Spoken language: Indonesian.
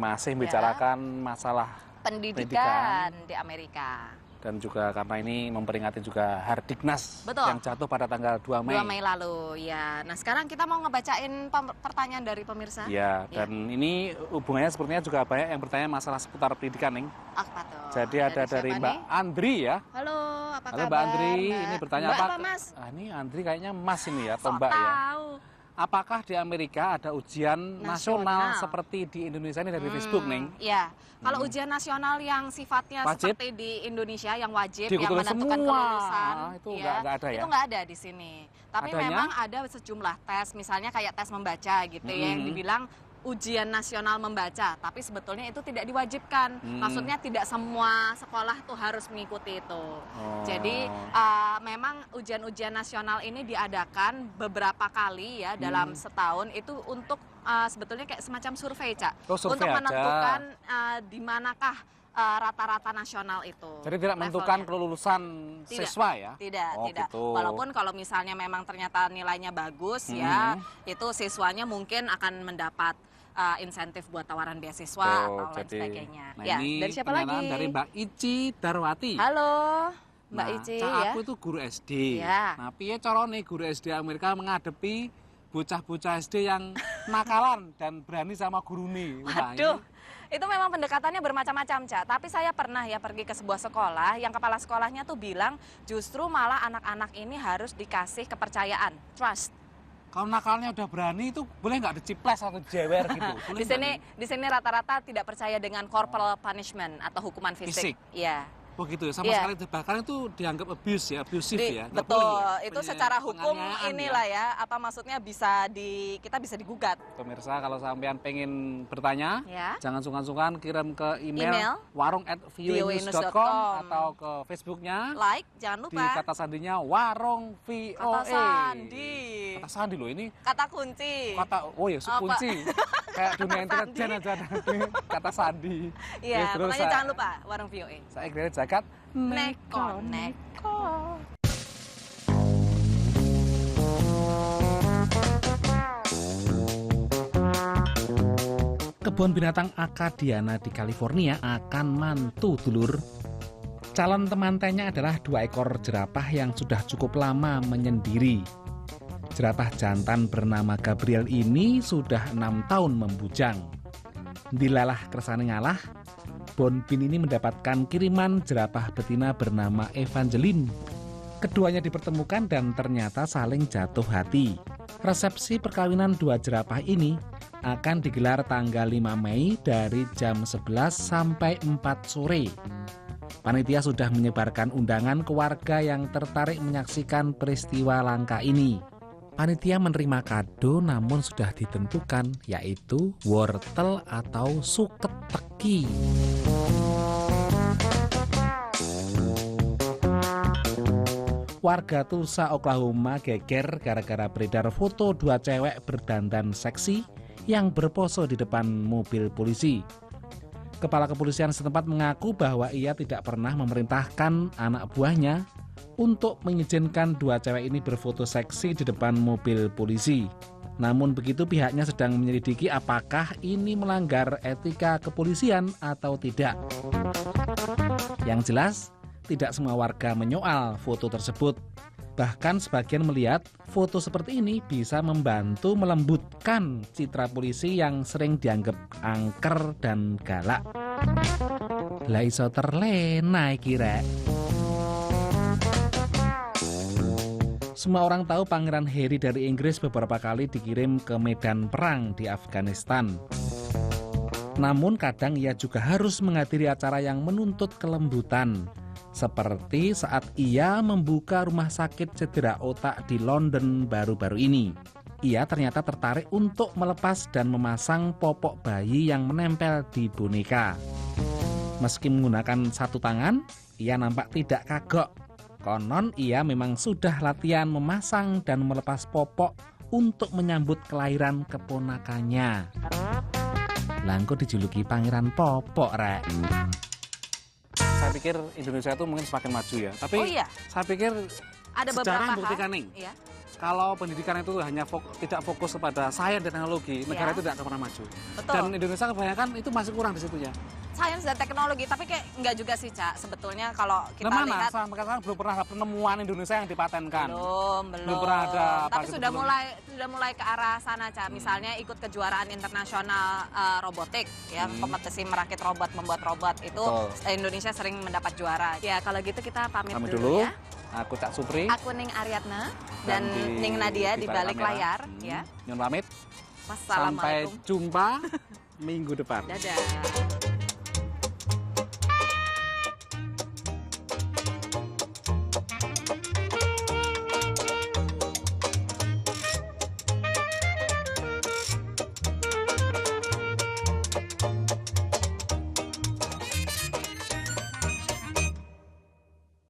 masih membicarakan masalah pendidikan di Amerika. Dan juga karena ini memperingati juga Hardiknas Betul. yang jatuh pada tanggal 2 Mei. 2 Mei lalu, ya. Nah, sekarang kita mau ngebacain pertanyaan dari pemirsa. Ya, dan ini hubungannya sepertinya juga banyak yang bertanya masalah seputar pendidikan, nih. Apa tuh? Jadi ada dari Mbak Andri ya. Halo, apa Halo kabar? Mbak Andri, Mbak? ini bertanya Mbak apa, Mas? Ini Andri kayaknya Mas ini ya, atau Sok Mbak ya. tahu. Apakah di Amerika ada ujian nasional seperti di Indonesia ini dari Facebook, Neng? Iya. Kalau ujian nasional yang sifatnya wajib? seperti di Indonesia yang wajib, Diikuti yang menentukan semua. kelulusan, Itu ya, nggak ada ya? itu nggak ada di sini. Tapi Adanya? memang ada sejumlah tes, misalnya kayak tes membaca gitu ya, yang dibilang ujian nasional membaca, tapi sebetulnya itu tidak diwajibkan. Maksudnya tidak semua sekolah tuh harus mengikuti itu. Jadi memang ujian-ujian nasional ini diadakan beberapa kali ya dalam setahun itu untuk sebetulnya kayak semacam survei, Cak. Survei untuk aja. menentukan di manakah rata-rata nasional itu. Jadi tidak menentukan kelulusan siswa ya? Tidak, tidak. Gitu. Walaupun kalau misalnya memang ternyata nilainya bagus ya, itu siswanya mungkin akan mendapat insentif buat tawaran beasiswa atau lain sebagainya. Nah, ya, ini dari siapa lagi? dari Mbak Ici Darwati. Halo, Mbak Ici ya. Aku itu guru SD. Ya. Nah, piye carane guru SD Amerika menghadapi bocah-bocah SD yang nakalan dan berani sama gurune? Waduh. Itu memang pendekatannya bermacam-macam, Cak. Tapi saya pernah ya pergi ke sebuah sekolah yang kepala sekolahnya tuh bilang justru malah anak-anak ini harus dikasih kepercayaan, trust. Kalau nakalnya udah berani itu boleh nggak diciples atau jewer gitu? Di sini rata-rata tidak percaya dengan corporal punishment atau hukuman fisik. Iya. Oh gitu ya, sama sekali bahkan itu dianggap abuse ya, abusive ya. Betul, ya? itu secara hukum inilah ya, apa maksudnya kita bisa digugat. Pemirsa, kalau sampean pengen bertanya, ya, jangan sungkan-sungkan kirim ke email warung@voanews.com atau ke Facebooknya. Like, jangan lupa. Di kata sandinya warung VOA. Kata sandi. Kata sandi loh ini. Kata kunci. Oh ya, kunci. Kayak dunia intelijen aja kata sandi. Iya, pokoknya jangan lupa warung VOA. Saya kira jagat neko. Kebun binatang Acadiana di California akan mantu, dulur. Calon temantenya adalah 2 ekor jerapah yang sudah cukup lama menyendiri. Jerapah jantan bernama Gabriel ini sudah 6 tahun membujang. Dilalah kersane ngalah, Bonbin ini mendapatkan kiriman jerapah betina bernama Evangeline. Keduanya dipertemukan dan ternyata saling jatuh hati. Resepsi perkawinan 2 jerapah ini akan digelar tanggal 5 Mei dari jam 11 sampai 4 sore. Panitia sudah menyebarkan undangan ke warga yang tertarik menyaksikan peristiwa langka ini. Panitia menerima kado namun sudah ditentukan, yaitu wortel atau suket teki. Warga Tulsa, Oklahoma geger gara-gara beredar foto 2 cewek berdandan seksi yang berpose di depan mobil polisi. Kepala kepolisian setempat mengaku bahwa ia tidak pernah memerintahkan anak buahnya untuk mengizinkan 2 cewek ini berfoto seksi di depan mobil polisi. Namun begitu pihaknya sedang menyelidiki apakah ini melanggar etika kepolisian atau tidak. Yang jelas, tidak semua warga menyoal foto tersebut. Bahkan sebagian melihat foto seperti ini bisa membantu melembutkan citra polisi yang sering dianggap angker dan galak. Lah iso terlena iki rek. Semua orang tahu Pangeran Harry dari Inggris beberapa kali dikirim ke medan perang di Afghanistan. Namun kadang ia juga harus menghadiri acara yang menuntut kelembutan. Seperti saat ia membuka rumah sakit cedera otak di London baru-baru ini. Ia ternyata tertarik untuk melepas dan memasang popok bayi yang menempel di boneka. Meski menggunakan 1 tangan, ia nampak tidak kagok. Konon ia memang sudah latihan memasang dan melepas popok untuk menyambut kelahiran keponakannya. Langko dijuluki Pangeran Popok, rek. Saya pikir Indonesia itu mungkin semakin maju ya. Tapi saya pikir ada sejarah beberapa membuktikan nih. Iya. kalau pendidikan itu hanya tidak fokus kepada sains dan teknologi, negara itu tidak akan pernah maju. Betul. Dan Indonesia kebanyakan itu masih kurang di situnya. Sains dan teknologi, tapi kayak enggak juga sih, Cak. Sebetulnya kalau kita Mana? lihat Sampai sekarang belum pernah ada penemuan Indonesia yang dipatenkan. belum pernah ada. Tapi sudah mulai ke arah sana, Cak. Misalnya ikut kejuaraan internasional robotik, ya, kompetisi merakit robot, membuat robot itu Indonesia sering mendapat juara. Ya, kalau gitu kita pamit dulu ya. Aku Cak Supri. Aku Ning Aryatna dan Ning Nadia di balik layar, ya. Nyun pamit. Wassalamualaikum. Sampai jumpa minggu depan. Dadah.